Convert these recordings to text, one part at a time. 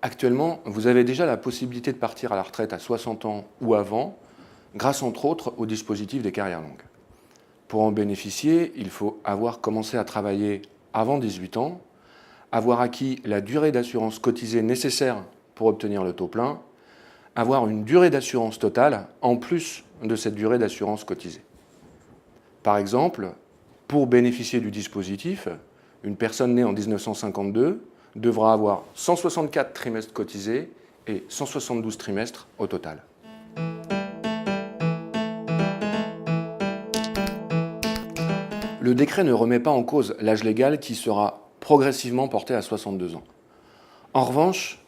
Actuellement, vous avez déjà la possibilité de partir à la retraite à 60 ans ou avant, grâce entre autres au dispositif des carrières longues. Pour en bénéficier, il faut avoir commencé à travailler avant 18 ans, avoir acquis la durée d'assurance cotisée nécessaire pour obtenir le taux plein, avoir une durée d'assurance totale en plus de cette durée d'assurance cotisée. Par exemple, pour bénéficier du dispositif, une personne née en 1952 devra avoir 164 trimestres cotisés et 172 trimestres au total. Le décret ne remet pas en cause l'âge légal qui sera progressivement porté à 62 ans. En revanche,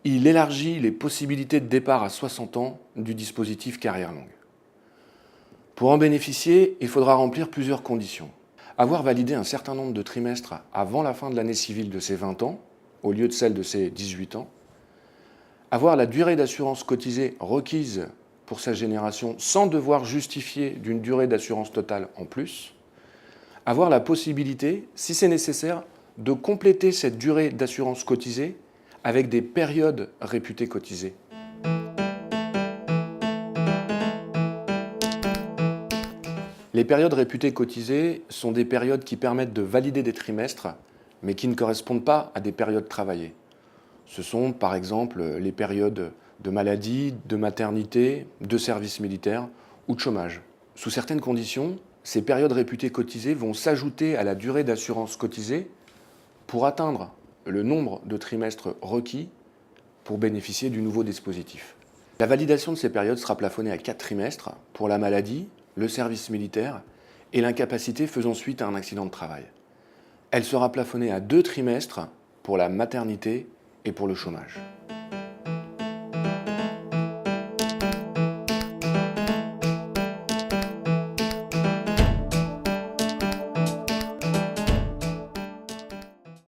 il élargit les possibilités de départ à 60 ans du dispositif carrière longue. Pour en bénéficier, il faudra remplir plusieurs conditions. Avoir validé un certain nombre de trimestres avant la fin de l'année civile de ses 20 ans, au lieu de celle de ses 18 ans. Avoir la durée d'assurance cotisée requise pour sa génération sans devoir justifier d'une durée d'assurance totale en plus. Avoir la possibilité, si c'est nécessaire, de compléter cette durée d'assurance cotisée avec des périodes réputées cotisées. Les périodes réputées cotisées sont des périodes qui permettent de valider des trimestres, mais qui ne correspondent pas à des périodes travaillées. Ce sont par exemple les périodes de maladie, de maternité, de service militaire ou de chômage. Sous certaines conditions, ces périodes réputées cotisées vont s'ajouter à la durée d'assurance cotisée pour atteindre le nombre de trimestres requis pour bénéficier du nouveau dispositif. La validation de ces périodes sera plafonnée à 4 trimestres pour la maladie, le service militaire et l'incapacité faisant suite à un accident de travail. Elle sera plafonnée à 2 trimestres pour la maternité et pour le chômage.